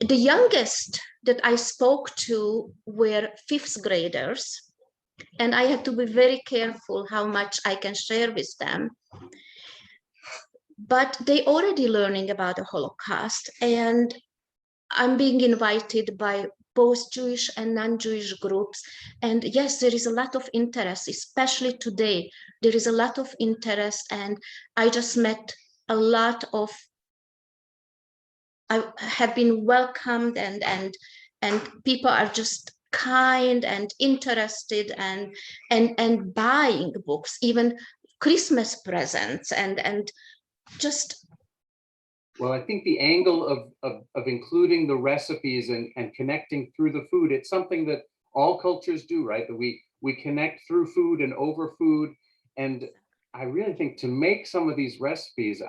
[SPEAKER 2] the youngest that I spoke to were fifth graders, and I had to be very careful how much I can share with them. But they already learning about the Holocaust, and I'm being invited by both Jewish and non-Jewish groups. And yes, there is a lot of interest, especially today. There is a lot of interest, and I just met a lot of, I have been welcomed, and people are just kind and interested, and buying books, even Christmas presents, and just.
[SPEAKER 1] Well, I think the angle of including the recipes and connecting through the food, it's something that all cultures do, right? That we connect through food and over food. And I really think to make some of these recipes,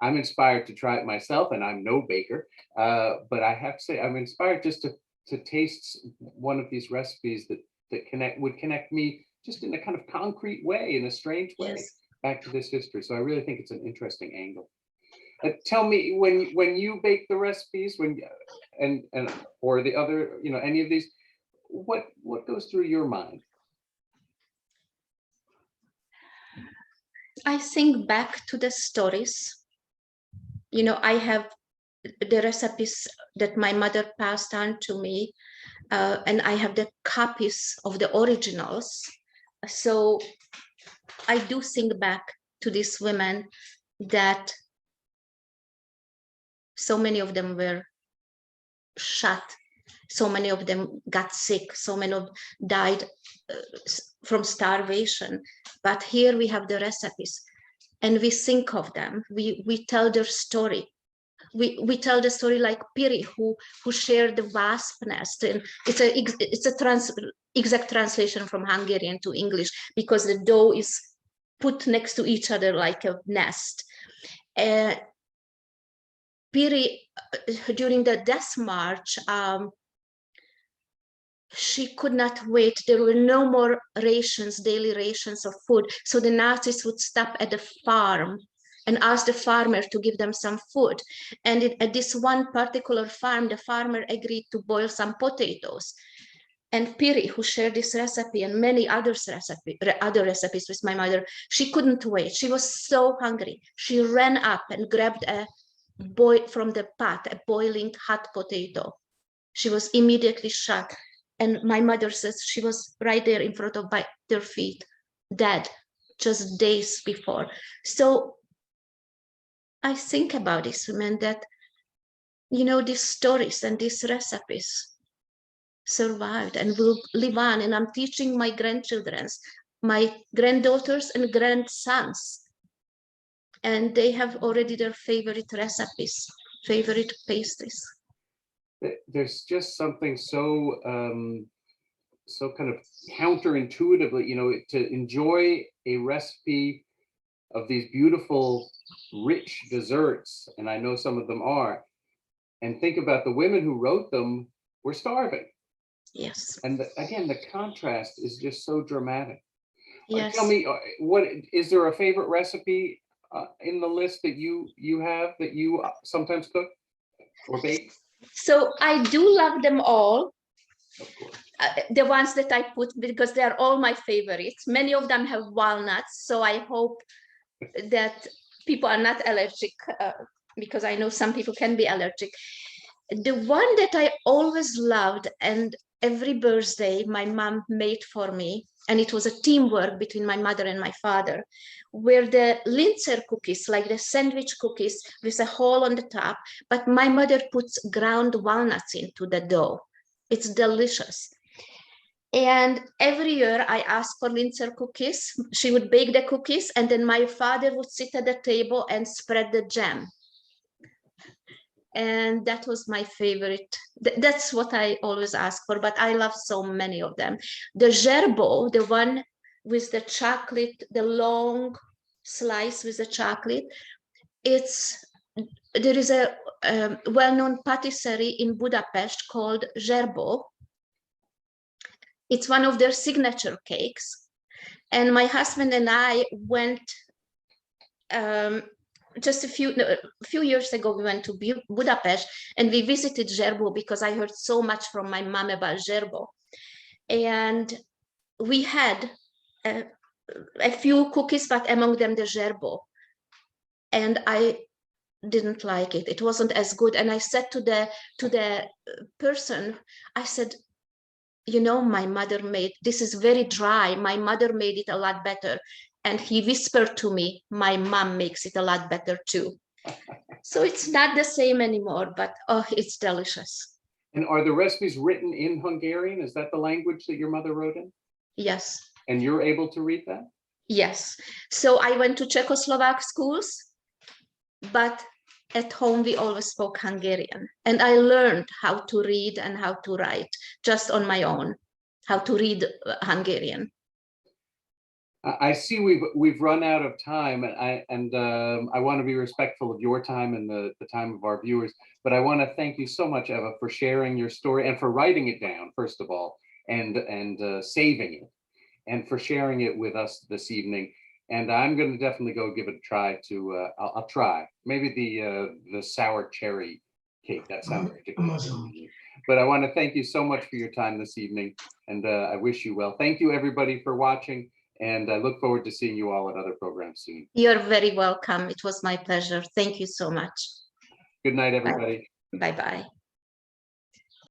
[SPEAKER 1] I'm inspired to try it myself, and I'm no baker, but I have to say I'm inspired just to taste one of these recipes that would connect me just in a kind of concrete way, in a strange way,
[SPEAKER 2] Yes.
[SPEAKER 1] back to this history. So I really think it's an interesting angle. Tell me, when you bake the recipes, and or the other, you know, any of these, what goes through your mind?
[SPEAKER 2] I think back to the stories. You know, I have the recipes that my mother passed on to me, and I have the copies of the originals. So I do think back to these women that so many of them were shot, so many of them got sick, so many of died from starvation. But here we have the recipes, and we think of them. We tell their story. We tell the story like Piri, who shared the wasp nest, and it's a exact translation from Hungarian to English, because the dough is put next to each other like a nest. Piri, during the death march, she could not wait. There were no more rations, daily rations of food. So the Nazis would stop at the farm and ask the farmer to give them some food. And at this one particular farm, the farmer agreed to boil some potatoes. And Piri, who shared this recipe and many other recipes with my mother, she couldn't wait. She was so hungry. She ran up and grabbed from the pot, a boiling hot potato. She was immediately shot. And my mother says she was right there in front of their feet, dead, just days before. So I think about these women that, you know, these stories and these recipes survived and will live on. And I'm teaching my grandchildren, my granddaughters and grandsons, and they have already their favorite recipes, favorite pastries.
[SPEAKER 1] There's just something so so kind of counterintuitively, you know, to enjoy a recipe of these beautiful, rich desserts, and I know some of them are, and think about the women who wrote them were starving.
[SPEAKER 2] Yes.
[SPEAKER 1] And again, the contrast is just so dramatic.
[SPEAKER 2] Yes.
[SPEAKER 1] Tell me, what is there a favorite recipe in the list that you have that you sometimes cook or bake?
[SPEAKER 2] So I do love them all. The ones that I put, because they are all my favorites. Many of them have walnuts, so I hope that people are not allergic, because I know some people can be allergic. The one that I always loved, and every birthday my mom made for me, and it was a teamwork between my mother and my father, where the Linzer cookies, like the sandwich cookies with a hole on the top, but my mother puts ground walnuts into the dough. It's delicious. And every year I asked for Linzer cookies. She would bake the cookies, and then my father would sit at the table and spread the jam. And that was my favorite. That's what I always ask for, but I love so many of them. The gerbo, the one with the chocolate, the long slice with the chocolate, there is a well-known patisserie in Budapest called gerbo. It's one of their signature cakes. And my husband and I went just a few years ago, we went to Budapest and we visited gerbo because I heard so much from my mom about gerbo. And we had a few cookies, but among them the gerbo. And I didn't like it. It wasn't as good. And I said to the person, I said, you know, my mother made, this is very dry. My mother made it a lot better. And he whispered to me, my mom makes it a lot better too. So it's not the same anymore, but oh, it's delicious.
[SPEAKER 1] And are the recipes written in Hungarian? Is that the language that your mother wrote in?
[SPEAKER 2] Yes.
[SPEAKER 1] And you're able to read that?
[SPEAKER 2] Yes. So I went to Czechoslovak schools, but at home we always spoke Hungarian. And I learned how to read and how to write just on my own, how to read Hungarian.
[SPEAKER 1] I see we've run out of time, and I want to be respectful of your time and the time of our viewers. But I want to thank you so much, Eva, for sharing your story and for writing it down, first of all, and saving it, and for sharing it with us this evening. And I'm going to definitely go give it a try. I'll try maybe the sour cherry cake. That sounds particularly. But I want to thank you so much for your time this evening, and I wish you well. Thank you, everybody, for watching. And I look forward to seeing you all at other programs soon.
[SPEAKER 2] You're very welcome. It was my pleasure. Thank you so much.
[SPEAKER 1] Good night, everybody.
[SPEAKER 2] Bye-bye.